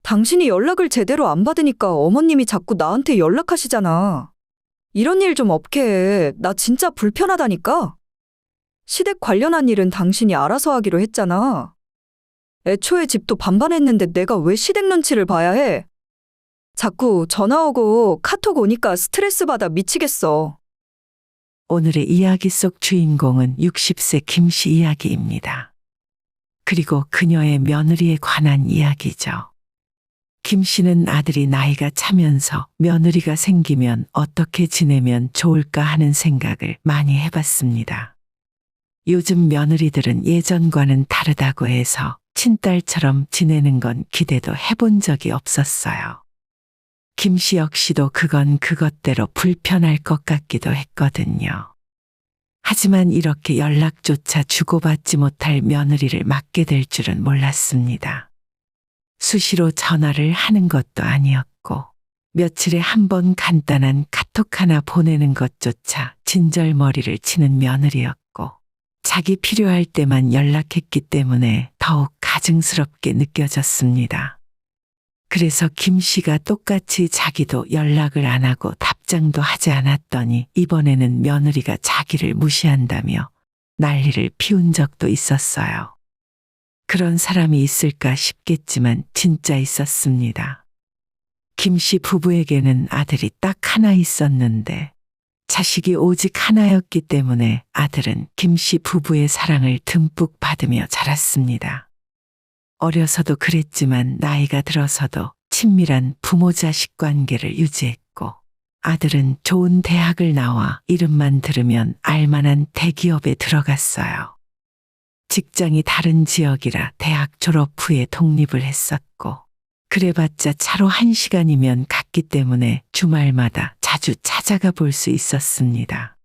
당신이 연락을 제대로 안 받으니까 어머님이 자꾸 나한테 연락하시잖아. 이런 일 좀 없게 해. 나 진짜 불편하다니까? 시댁 관련한 일은 당신이 알아서 하기로 했잖아. 애초에 집도 반반했는데 내가 왜 시댁 눈치를 봐야 해? 자꾸 전화 오고 카톡 오니까 스트레스 받아 미치겠어. 오늘의 이야기 속 주인공은 60세 김씨 이야기입니다. 그리고 그녀의 며느리에 관한 이야기죠. 김씨는 아들이 나이가 차면서 며느리가 생기면 어떻게 지내면 좋을까 하는 생각을 많이 해봤습니다. 요즘 며느리들은 예전과는 다르다고 해서 친딸처럼 지내는 건 기대도 해본 적이 없었어요. 김씨 역시도 그건 그것대로 불편할 것 같기도 했거든요. 하지만 이렇게 연락조차 주고받지 못할 며느리를 맡게 될 줄은 몰랐습니다. 수시로 전화를 하는 것도 아니었고, 며칠에 한 번 간단한 카톡 하나 보내는 것조차 진절머리를 치는 며느리였고, 자기 필요할 때만 연락했기 때문에 더욱 가증스럽게 느껴졌습니다. 그래서 김 씨가 똑같이 자기도 연락을 안 하고 답장도 하지 않았더니 이번에는 며느리가 자기를 무시한다며 난리를 피운 적도 있었어요. 그런 사람이 있을까 싶겠지만 진짜 있었습니다. 김 씨 부부에게는 아들이 딱 하나 있었는데 자식이 오직 하나였기 때문에 아들은 김 씨 부부의 사랑을 듬뿍 받으며 자랐습니다. 어려서도 그랬지만 나이가 들어서도 친밀한 부모 자식 관계를 유지했고, 아들은 좋은 대학을 나와 이름만 들으면 알만한 대기업에 들어갔어요. 직장이 다른 지역이라 대학 졸업 후에 독립을 했었고, 그래봤자 차로 1시간이면 갔기 때문에 주말마다 자주 찾아가 볼 수 있었습니다.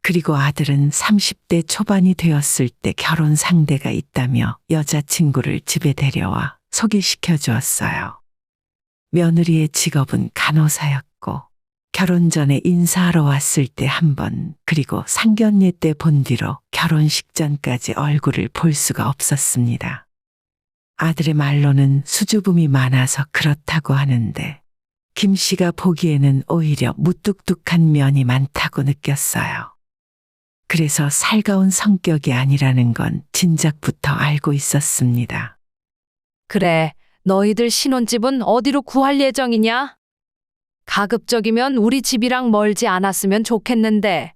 그리고 아들은 30대 초반이 되었을 때 결혼 상대가 있다며 여자친구를 집에 데려와 소개시켜 주었어요. 며느리의 직업은 간호사였고, 결혼 전에 인사하러 왔을 때 한 번, 그리고 상견례 때 본 뒤로 결혼식 전까지 얼굴을 볼 수가 없었습니다. 아들의 말로는 수줍음이 많아서 그렇다고 하는데, 김 씨가 보기에는 오히려 무뚝뚝한 면이 많다고 느꼈어요. 그래서 살가운 성격이 아니라는 건 진작부터 알고 있었습니다. 그래, 너희들 신혼집은 어디로 구할 예정이냐? 가급적이면 우리 집이랑 멀지 않았으면 좋겠는데.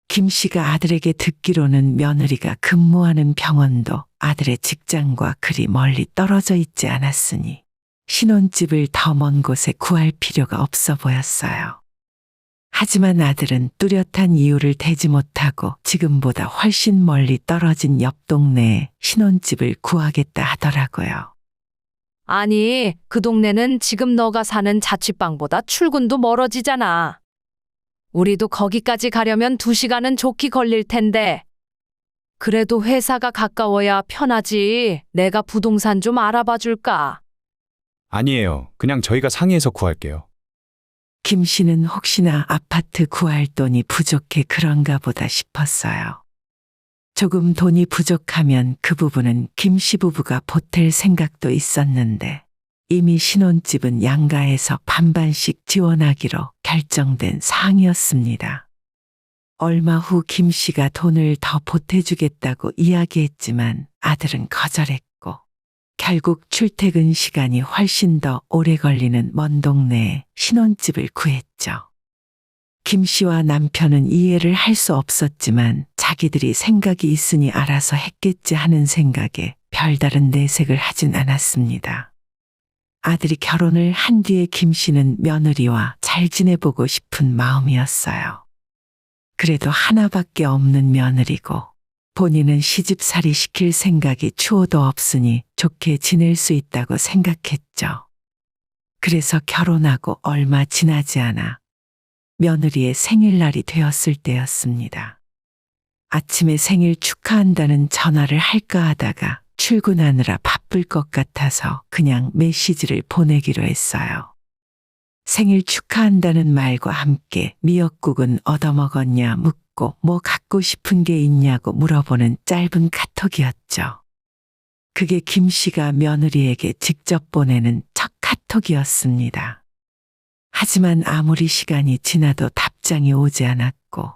김 씨가 아들에게 듣기로는 며느리가 근무하는 병원도 아들의 직장과 그리 멀리 떨어져 있지 않았으니 신혼집을 더 먼 곳에 구할 필요가 없어 보였어요. 하지만 아들은 뚜렷한 이유를 대지 못하고 지금보다 훨씬 멀리 떨어진 옆 동네에 신혼집을 구하겠다 하더라고요. 아니, 그 동네는 지금 너가 사는 자취방보다 출근도 멀어지잖아. 우리도 거기까지 가려면 2시간은 좋게 걸릴 텐데. 그래도 회사가 가까워야 편하지. 내가 부동산 좀 알아봐 줄까? 아니에요. 그냥 저희가 상의해서 구할게요. 김 씨는 혹시나 아파트 구할 돈이 부족해 그런가 보다 싶었어요. 조금 돈이 부족하면 그 부분은 김 씨 부부가 보탤 생각도 있었는데 이미 신혼집은 양가에서 반반씩 지원하기로 결정된 사항이었습니다. 얼마 후 김 씨가 돈을 더 보태주겠다고 이야기했지만 아들은 거절했고 결국 출퇴근 시간이 훨씬 더 오래 걸리는 먼 동네에 신혼집을 구했죠. 김 씨와 남편은 이해를 할 수 없었지만 자기들이 생각이 있으니 알아서 했겠지 하는 생각에 별다른 내색을 하진 않았습니다. 아들이 결혼을 한 뒤에 김 씨는 며느리와 잘 지내보고 싶은 마음이었어요. 그래도 하나밖에 없는 며느리고 본인은 시집살이 시킬 생각이 추호도 없으니 좋게 지낼 수 있다고 생각했죠. 그래서 결혼하고 얼마 지나지 않아 며느리의 생일날이 되었을 때였습니다. 아침에 생일 축하한다는 전화를 할까 하다가 출근하느라 바쁠 것 같아서 그냥 메시지를 보내기로 했어요. 생일 축하한다는 말과 함께 미역국은 얻어먹었냐 묻고 뭐 갖고 싶은 게 있냐고 물어보는 짧은 카톡이었죠. 그게 김 씨가 며느리에게 직접 보내는 첫 카톡이었습니다. 하지만 아무리 시간이 지나도 답장이 오지 않았고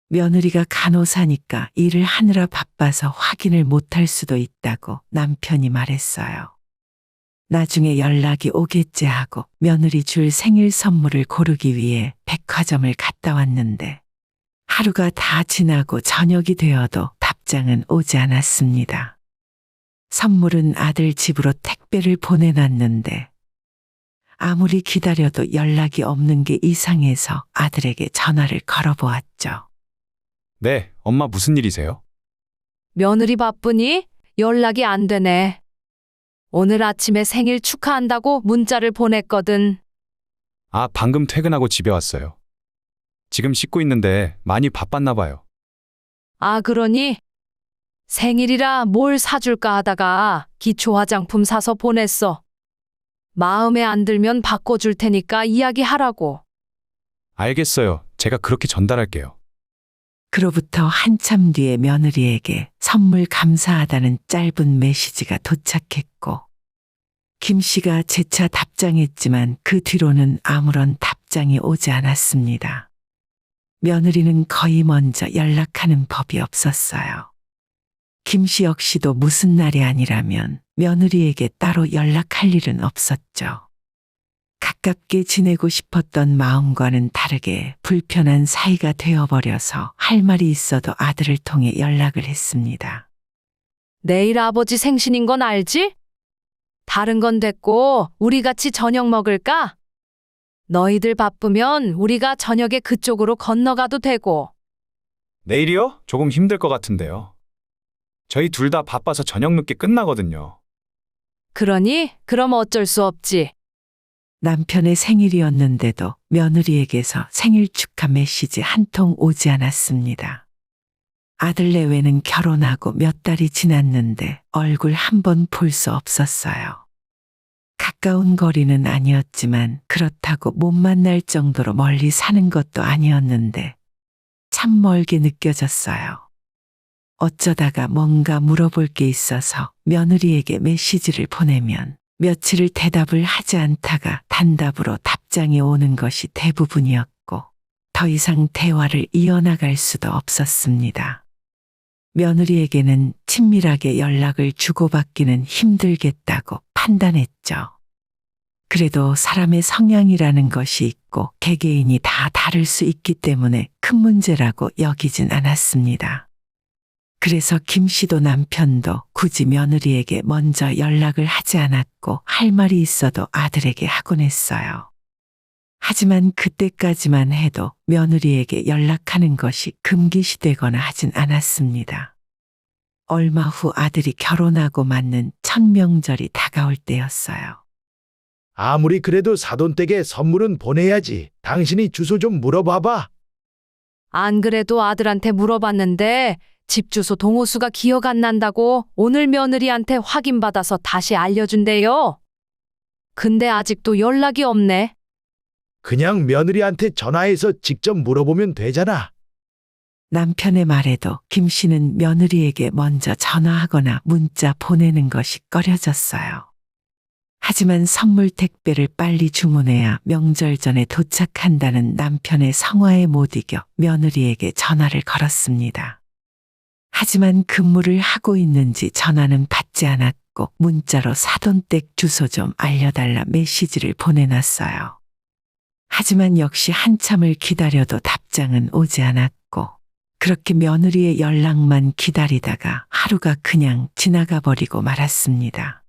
며느리가 간호사니까 일을 하느라 바빠서 확인을 못할 수도 있다고 남편이 말했어요. 나중에 연락이 오겠지 하고 며느리 줄 생일 선물을 고르기 위해 백화점을 갔다 왔는데 하루가 다 지나고 저녁이 되어도 답장은 오지 않았습니다. 선물은 아들 집으로 택배를 보내놨는데 아무리 기다려도 연락이 없는 게 이상해서 아들에게 전화를 걸어보았죠. 네, 엄마 무슨 일이세요? 며느리 바쁘니? 연락이 안 되네. 오늘 아침에 생일 축하한다고 문자를 보냈거든. 아, 방금 퇴근하고 집에 왔어요. 지금 씻고 있는데 많이 바빴나 봐요. 아, 그러니? 생일이라 뭘 사줄까 하다가 기초 화장품 사서 보냈어. 마음에 안 들면 바꿔줄 테니까 이야기하라고. 알겠어요. 제가 그렇게 전달할게요. 그로부터 한참 뒤에 며느리에게 선물 감사하다는 짧은 메시지가 도착했고 김 씨가 재차 답장했지만 그 뒤로는 아무런 답장이 오지 않았습니다. 며느리는 거의 먼저 연락하는 법이 없었어요. 김 씨 역시도 무슨 날이 아니라면 며느리에게 따로 연락할 일은 없었죠. 가깝게 지내고 싶었던 마음과는 다르게 불편한 사이가 되어버려서 할 말이 있어도 아들을 통해 연락을 했습니다. 내일 아버지 생신인 건 알지? 다른 건 됐고 우리 같이 저녁 먹을까? 너희들 바쁘면 우리가 저녁에 그쪽으로 건너가도 되고. 내일이요? 조금 힘들 것 같은데요. 저희 둘 다 바빠서 저녁 늦게 끝나거든요. 그러니 그럼 어쩔 수 없지. 남편의 생일이었는데도 며느리에게서 생일 축하 메시지 한 통 오지 않았습니다. 아들 내외는 결혼하고 몇 달이 지났는데 얼굴 한 번 볼 수 없었어요. 가까운 거리는 아니었지만 그렇다고 못 만날 정도로 멀리 사는 것도 아니었는데 참 멀게 느껴졌어요. 어쩌다가 뭔가 물어볼 게 있어서 며느리에게 메시지를 보내면 며칠을 대답을 하지 않다가 단답으로 답장이 오는 것이 대부분이었고 더 이상 대화를 이어나갈 수도 없었습니다. 며느리에게는 친밀하게 연락을 주고받기는 힘들겠다고 판단했죠. 그래도 사람의 성향이라는 것이 있고 개개인이 다 다를 수 있기 때문에 큰 문제라고 여기진 않았습니다. 그래서 김 씨도 남편도 굳이 며느리에게 먼저 연락을 하지 않았고 할 말이 있어도 아들에게 하곤 했어요. 하지만 그때까지만 해도 며느리에게 연락하는 것이 금기시되거나 하진 않았습니다. 얼마 후 아들이 결혼하고 맞는 첫 명절이 다가올 때였어요. 아무리 그래도 사돈댁에 선물은 보내야지. 당신이 주소 좀 물어봐봐. 안 그래도 아들한테 물어봤는데 집 주소 동호수가 기억 안 난다고 오늘 며느리한테 확인받아서 다시 알려준대요. 근데 아직도 연락이 없네. 그냥 며느리한테 전화해서 직접 물어보면 되잖아. 남편의 말에도 김 씨는 며느리에게 먼저 전화하거나 문자 보내는 것이 꺼려졌어요. 하지만 선물 택배를 빨리 주문해야 명절 전에 도착한다는 남편의 성화에 못 이겨 며느리에게 전화를 걸었습니다. 하지만 근무를 하고 있는지 전화는 받지 않았고 문자로 사돈댁 주소 좀 알려달라 메시지를 보내놨어요. 하지만 역시 한참을 기다려도 답장은 오지 않았고 그렇게 며느리의 연락만 기다리다가 하루가 그냥 지나가 버리고 말았습니다.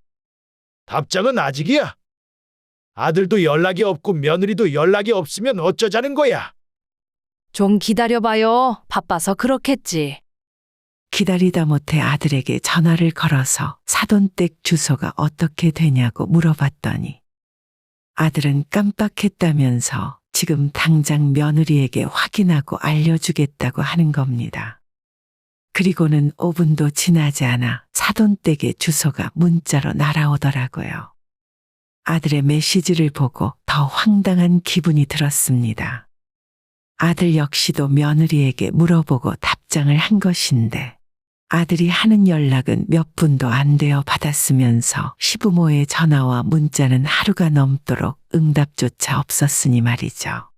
답장은 아직이야. 아들도 연락이 없고 며느리도 연락이 없으면 어쩌자는 거야. 좀 기다려봐요. 바빠서 그렇겠지. 기다리다 못해 아들에게 전화를 걸어서 사돈댁 주소가 어떻게 되냐고 물어봤더니 아들은 깜빡했다면서 지금 당장 며느리에게 확인하고 알려주겠다고 하는 겁니다. 그리고는 5분도 지나지 않아 사돈댁의 주소가 문자로 날아오더라고요. 아들의 메시지를 보고 더 황당한 기분이 들었습니다. 아들 역시도 며느리에게 물어보고 답장을 한 것인데 아들이 하는 연락은 몇 분도 안 되어 받았으면서 시부모의 전화와 문자는 하루가 넘도록 응답조차 없었으니 말이죠.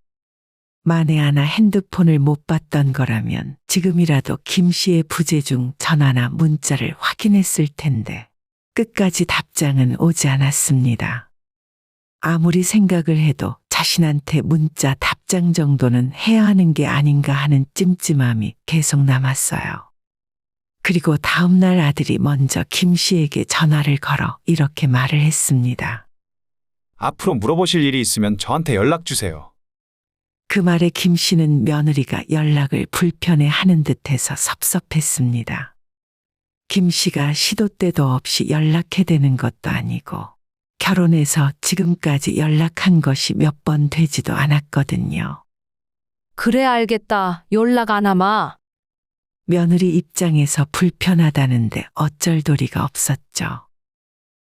만에 하나 핸드폰을 못 받던 거라면 지금이라도 김 씨의 부재 중 전화나 문자를 확인했을 텐데 끝까지 답장은 오지 않았습니다. 아무리 생각을 해도 자신한테 문자 답장 정도는 해야 하는 게 아닌가 하는 찜찜함이 계속 남았어요. 그리고 다음 날 아들이 먼저 김 씨에게 전화를 걸어 이렇게 말을 했습니다. 앞으로 물어보실 일이 있으면 저한테 연락 주세요. 그 말에 김 씨는 며느리가 연락을 불편해 하는 듯해서 섭섭했습니다. 김 씨가 시도 때도 없이 연락해대는 것도 아니고 결혼해서 지금까지 연락한 것이 몇 번 되지도 않았거든요. 그래 알겠다. 연락 안 하마. 며느리 입장에서 불편하다는데 어쩔 도리가 없었죠.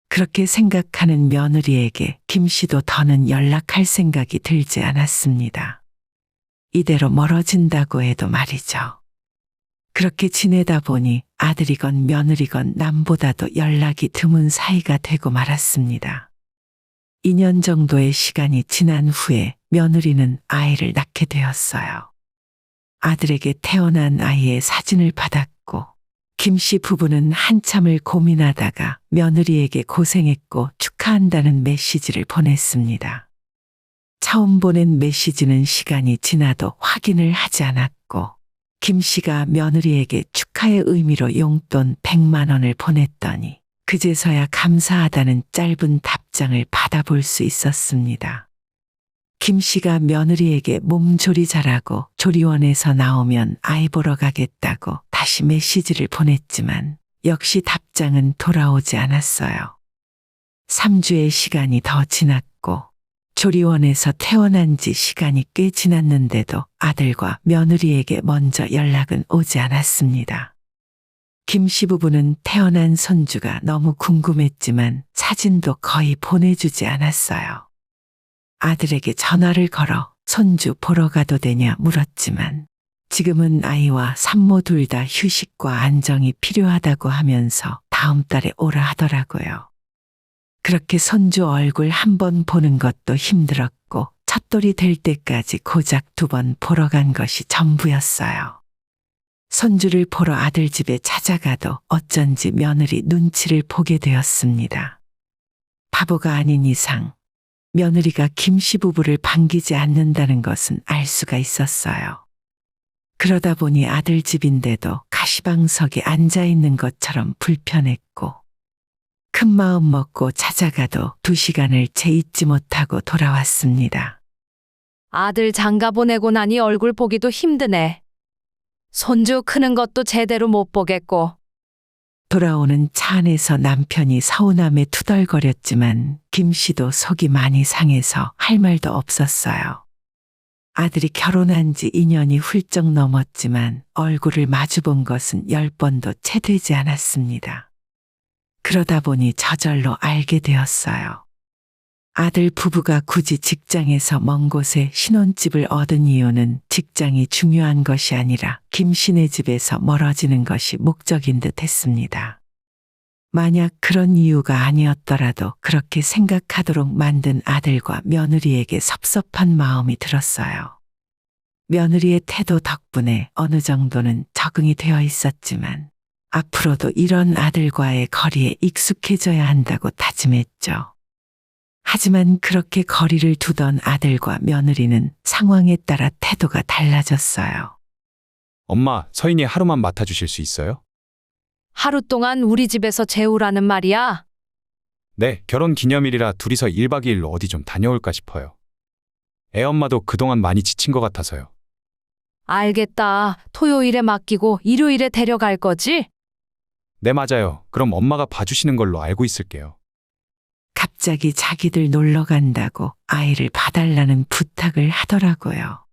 그렇게 생각하는 며느리에게 김 씨도 더는 연락할 생각이 들지 않았습니다. 이대로 멀어진다고 해도 말이죠. 그렇게 지내다 보니 아들이건 며느리건 남보다도 연락이 드문 사이가 되고 말았습니다. 2년 정도의 시간이 지난 후에 며느리는 아이를 낳게 되었어요. 아들에게 태어난 아이의 사진을 받았고 김 씨 부부는 한참을 고민하다가 며느리에게 고생했고 축하한다는 메시지를 보냈습니다. 처음 보낸 메시지는 시간이 지나도 확인을 하지 않았고 김 씨가 며느리에게 축하의 의미로 용돈 100만 원을 보냈더니 그제서야 감사하다는 짧은 답장을 받아볼 수 있었습니다. 김 씨가 며느리에게 몸조리 잘하고 조리원에서 나오면 아이 보러 가겠다고 다시 메시지를 보냈지만 역시 답장은 돌아오지 않았어요. 3주의 시간이 더 지났고 조리원에서 퇴원한 지 시간이 꽤 지났는데도 아들과 며느리에게 먼저 연락은 오지 않았습니다. 김 씨 부부는 태어난 손주가 너무 궁금했지만 사진도 거의 보내주지 않았어요. 아들에게 전화를 걸어 손주 보러 가도 되냐 물었지만 지금은 아이와 산모 둘 다 휴식과 안정이 필요하다고 하면서 다음 달에 오라 하더라고요. 그렇게 손주 얼굴 한 번 보는 것도 힘들었고 첫돌이 될 때까지 고작 2번 보러 간 것이 전부였어요. 손주를 보러 아들 집에 찾아가도 어쩐지 며느리 눈치를 보게 되었습니다. 바보가 아닌 이상 며느리가 김 씨 부부를 반기지 않는다는 것은 알 수가 있었어요. 그러다 보니 아들 집인데도 가시방석에 앉아 있는 것처럼 불편했고 큰 마음 먹고 찾아가도 2시간을 채 있지 못하고 돌아왔습니다. 아들 장가 보내고 나니 얼굴 보기도 힘드네. 손주 크는 것도 제대로 못 보겠고. 돌아오는 차 안에서 남편이 서운함에 투덜거렸지만 김 씨도 속이 많이 상해서 할 말도 없었어요. 아들이 결혼한 지 2년이 훌쩍 넘었지만 얼굴을 마주본 것은 10번도 채 되지 않았습니다. 그러다 보니 저절로 알게 되었어요. 아들 부부가 굳이 직장에서 먼 곳에 신혼집을 얻은 이유는 직장이 중요한 것이 아니라 김 씨네 집에서 멀어지는 것이 목적인 듯 했습니다. 만약 그런 이유가 아니었더라도 그렇게 생각하도록 만든 아들과 며느리에게 섭섭한 마음이 들었어요. 며느리의 태도 덕분에 어느 정도는 적응이 되어 있었지만 앞으로도 이런 아들과의 거리에 익숙해져야 한다고 다짐했죠. 하지만 그렇게 거리를 두던 아들과 며느리는 상황에 따라 태도가 달라졌어요. 엄마, 서인이 하루만 맡아주실 수 있어요? 하루 동안 우리 집에서 재우라는 말이야? 네, 결혼 기념일이라 둘이서 1박 2일로 어디 좀 다녀올까 싶어요. 애 엄마도 그동안 많이 지친 것 같아서요. 알겠다. 토요일에 맡기고 일요일에 데려갈 거지? 네, 맞아요. 그럼 엄마가 봐주시는 걸로 알고 있을게요. 갑자기 자기들 놀러 간다고 아이를 봐달라는 부탁을 하더라고요.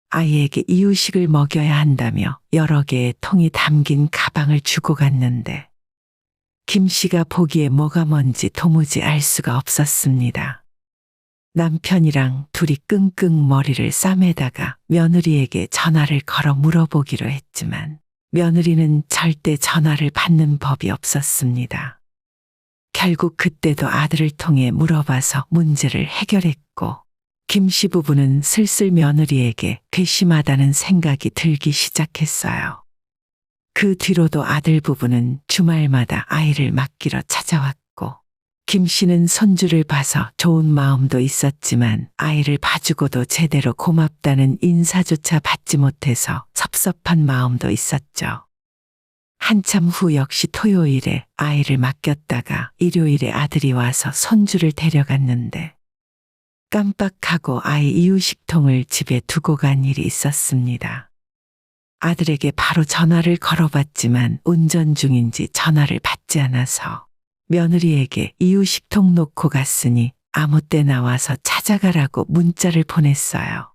아이에게 이유식을 먹여야 한다며 여러 개의 통이 담긴 가방을 주고 갔는데 김 씨가 보기에 뭐가 뭔지 도무지 알 수가 없었습니다. 남편이랑 둘이 끙끙 머리를 싸매다가 며느리에게 전화를 걸어 물어보기로 했지만 며느리는 절대 전화를 받는 법이 없었습니다. 결국 그때도 아들을 통해 물어봐서 문제를 해결했고 김 씨 부부는 슬슬 며느리에게 괘씸하다는 생각이 들기 시작했어요. 그 뒤로도 아들 부부는 주말마다 아이를 맡기러 찾아왔고 김 씨는 손주를 봐서 좋은 마음도 있었지만 아이를 봐주고도 제대로 고맙다는 인사조차 받지 못해서 섭섭한 마음도 있었죠. 한참 후 역시 토요일에 아이를 맡겼다가 일요일에 아들이 와서 손주를 데려갔는데 깜빡하고 아이 이유식통을 집에 두고 간 일이 있었습니다. 아들에게 바로 전화를 걸어봤지만 운전 중인지 전화를 받지 않아서 며느리에게 이유식통 놓고 갔으니 아무 때 나와서 찾아가라고 문자를 보냈어요.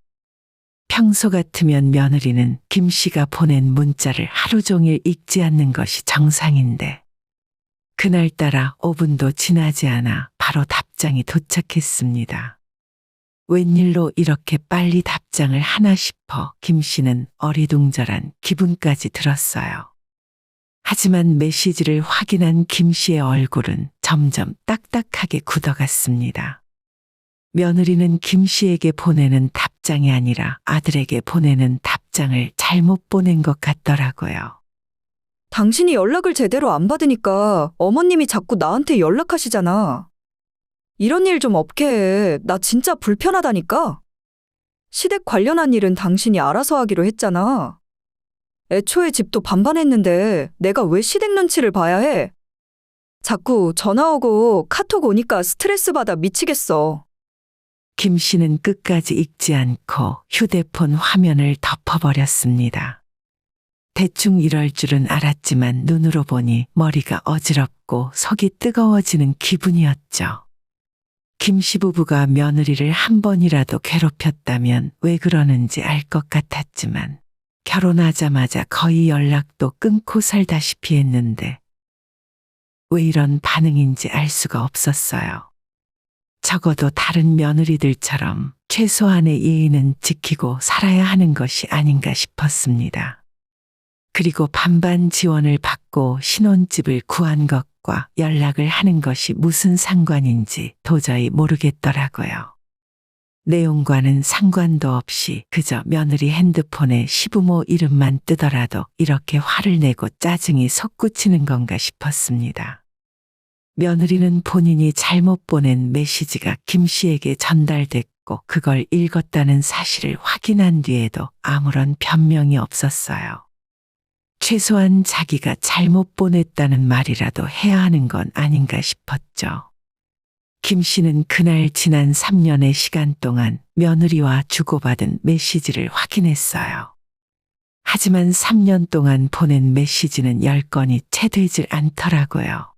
평소 같으면 며느리는 김 씨가 보낸 문자를 하루 종일 읽지 않는 것이 정상인데 그날따라 5분도 지나지 않아 바로 답장이 도착했습니다. 웬일로 이렇게 빨리 답장을 하나 싶어 김 씨는 어리둥절한 기분까지 들었어요. 하지만 메시지를 확인한 김 씨의 얼굴은 점점 딱딱하게 굳어갔습니다. 며느리는 김 씨에게 보내는 답장이 아니라 아들에게 보내는 답장을 잘못 보낸 것 같더라고요. 당신이 연락을 제대로 안 받으니까 어머님이 자꾸 나한테 연락하시잖아. 이런 일 좀 없게 해. 나 진짜 불편하다니까. 시댁 관련한 일은 당신이 알아서 하기로 했잖아. 애초에 집도 반반했는데 내가 왜 시댁 눈치를 봐야 해? 자꾸 전화 오고 카톡 오니까 스트레스 받아 미치겠어. 김 씨는 끝까지 읽지 않고 휴대폰 화면을 덮어버렸습니다. 대충 이럴 줄은 알았지만 눈으로 보니 머리가 어지럽고 속이 뜨거워지는 기분이었죠. 김 씨 부부가 며느리를 한 번이라도 괴롭혔다면 왜 그러는지 알 것 같았지만 결혼하자마자 거의 연락도 끊고 살다시피 했는데 왜 이런 반응인지 알 수가 없었어요. 적어도 다른 며느리들처럼 최소한의 예의는 지키고 살아야 하는 것이 아닌가 싶었습니다. 그리고 반반 지원을 받고 신혼집을 구한 것과 연락을 하는 것이 무슨 상관인지 도저히 모르겠더라고요. 내용과는 상관도 없이 그저 며느리 핸드폰에 시부모 이름만 뜨더라도 이렇게 화를 내고 짜증이 솟구치는 건가 싶었습니다. 며느리는 본인이 잘못 보낸 메시지가 김 씨에게 전달됐고 그걸 읽었다는 사실을 확인한 뒤에도 아무런 변명이 없었어요. 최소한 자기가 잘못 보냈다는 말이라도 해야 하는 건 아닌가 싶었죠. 김 씨는 그날 지난 3년의 시간 동안 며느리와 주고받은 메시지를 확인했어요. 하지만 3년 동안 보낸 메시지는 10건이 채 되질 않더라고요.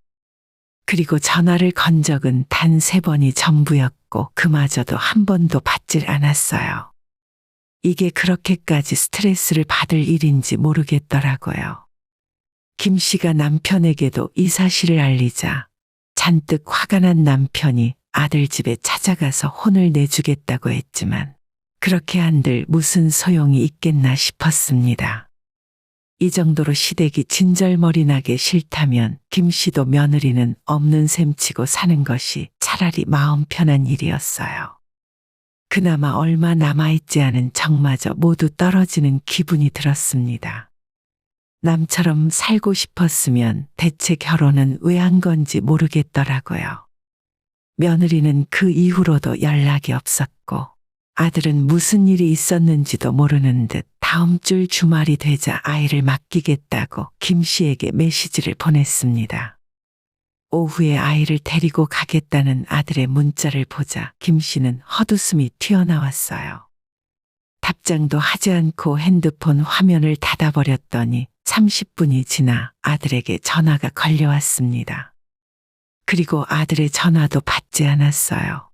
그리고 전화를 건 적은 단 3번이 전부였고 그마저도 한 번도 받질 않았어요. 이게 그렇게까지 스트레스를 받을 일인지 모르겠더라고요. 김 씨가 남편에게도 이 사실을 알리자 잔뜩 화가 난 남편이 아들 집에 찾아가서 혼을 내주겠다고 했지만 그렇게 한들 무슨 소용이 있겠나 싶었습니다. 이 정도로 시댁이 진절머리 나게 싫다면 김 씨도 며느리는 없는 셈 치고 사는 것이 차라리 마음 편한 일이었어요. 그나마 얼마 남아있지 않은 정마저 모두 떨어지는 기분이 들었습니다. 남처럼 살고 싶었으면 대체 결혼은 왜 한 건지 모르겠더라고요. 며느리는 그 이후로도 연락이 없었고 아들은 무슨 일이 있었는지도 모르는 듯 다음 주 주말이 되자 아이를 맡기겠다고 김 씨에게 메시지를 보냈습니다. 오후에 아이를 데리고 가겠다는 아들의 문자를 보자 김 씨는 헛웃음이 튀어나왔어요. 답장도 하지 않고 핸드폰 화면을 닫아버렸더니 30분이 지나 아들에게 전화가 걸려왔습니다. 그리고 아들의 전화도 받지 않았어요.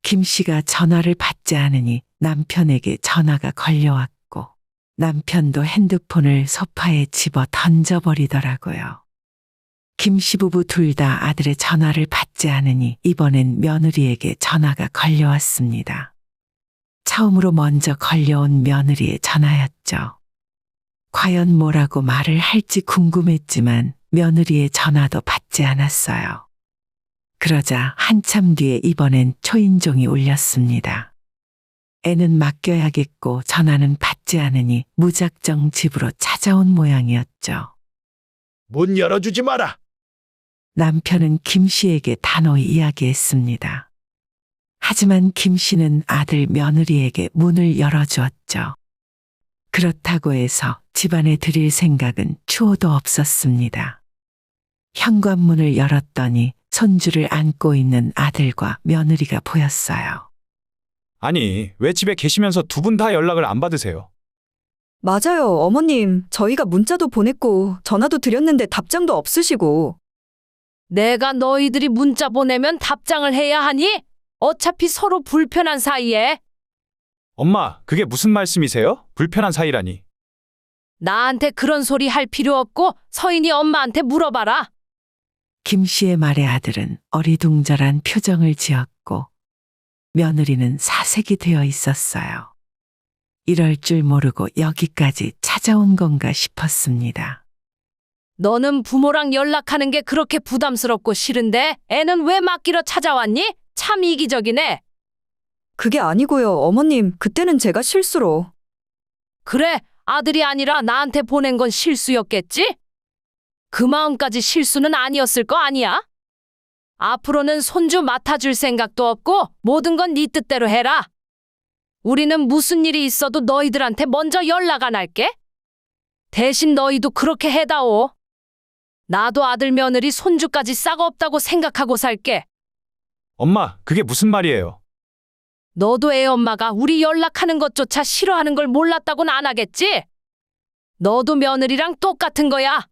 김 씨가 전화를 받지 않으니 남편에게 전화가 걸려왔고 남편도 핸드폰을 소파에 집어 던져버리더라고요. 김 씨 부부 둘 다 아들의 전화를 받지 않으니 이번엔 며느리에게 전화가 걸려왔습니다. 처음으로 먼저 걸려온 며느리의 전화였죠. 과연 뭐라고 말을 할지 궁금했지만 며느리의 전화도 받지 않았어요. 그러자 한참 뒤에 이번엔 초인종이 울렸습니다. 애는 맡겨야겠고 전화는 받지 않으니 무작정 집으로 찾아온 모양이었죠. 문 열어주지 마라. 남편은 김 씨에게 단호히 이야기했습니다. 하지만 김 씨는 아들 며느리에게 문을 열어주었죠. 그렇다고 해서 집안에 들일 생각은 추호도 없었습니다. 현관문을 열었더니 손주를 안고 있는 아들과 며느리가 보였어요. 아니, 왜 집에 계시면서 두 분 다 연락을 안 받으세요? 맞아요, 어머님. 저희가 문자도 보냈고 전화도 드렸는데 답장도 없으시고. 내가 너희들이 문자 보내면 답장을 해야 하니? 어차피 서로 불편한 사이에. 엄마, 그게 무슨 말씀이세요? 불편한 사이라니. 나한테 그런 소리 할 필요 없고 서인이 엄마한테 물어봐라. 김 씨의 말에 아들은 어리둥절한 표정을 지었고 며느리는 사색이 되어 있었어요. 이럴 줄 모르고 여기까지 찾아온 건가 싶었습니다. 너는 부모랑 연락하는 게 그렇게 부담스럽고 싫은데 애는 왜 맡기러 찾아왔니? 참 이기적이네. 그게 아니고요, 어머님. 그때는 제가 실수로. 그래, 아들이 아니라 나한테 보낸 건 실수였겠지? 그 마음까지 실수는 아니었을 거 아니야? 앞으로는 손주 맡아줄 생각도 없고 모든 건 네 뜻대로 해라. 우리는 무슨 일이 있어도 너희들한테 먼저 연락 안 할게. 대신 너희도 그렇게 해다오. 나도 아들 며느리 손주까지 싹 없다고 생각하고 살게. 엄마, 그게 무슨 말이에요? 너도 애 엄마가 우리 연락하는 것조차 싫어하는 걸 몰랐다고는 안 하겠지? 너도 며느리랑 똑같은 거야.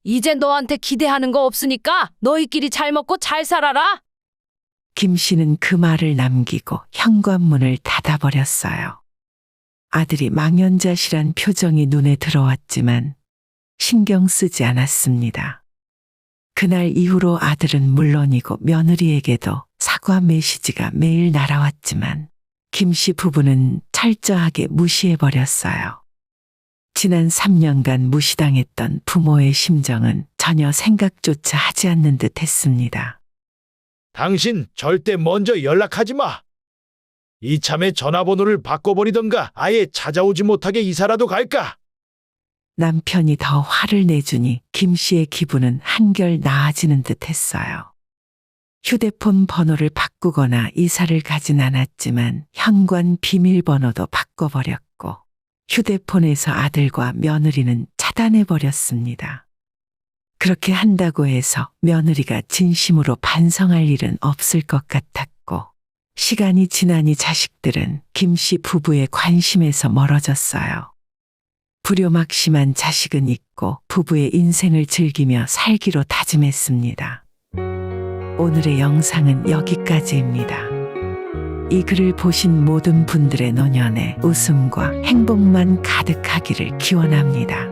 이제 너한테 기대하는 거 없으니까 너희끼리 잘 먹고 잘 살아라. 김 씨는 그 말을 남기고 현관문을 닫아버렸어요. 아들이 망연자실한 표정이 눈에 들어왔지만 신경 쓰지 않았습니다. 그날 이후로 아들은 물론이고 며느리에게도 사과 메시지가 매일 날아왔지만 김 씨 부부는 철저하게 무시해버렸어요. 지난 3년간 무시당했던 부모의 심정은 전혀 생각조차 하지 않는 듯 했습니다. 당신 절대 먼저 연락하지 마. 이참에 전화번호를 바꿔버리던가 아예 찾아오지 못하게 이사라도 갈까? 남편이 더 화를 내주니 김 씨의 기분은 한결 나아지는 듯 했어요. 휴대폰 번호를 바꾸거나 이사를 가진 않았지만 현관 비밀번호도 바꿔버렸고 휴대폰에서 아들과 며느리는 차단해버렸습니다. 그렇게 한다고 해서 며느리가 진심으로 반성할 일은 없을 것 같았고 시간이 지나니 자식들은 김 씨 부부의 관심에서 멀어졌어요. 불효막심한 자식은 잊고 부부의 인생을 즐기며 살기로 다짐했습니다. 오늘의 영상은 여기까지입니다. 이 글을 보신 모든 분들의 노년에 웃음과 행복만 가득하기를 기원합니다.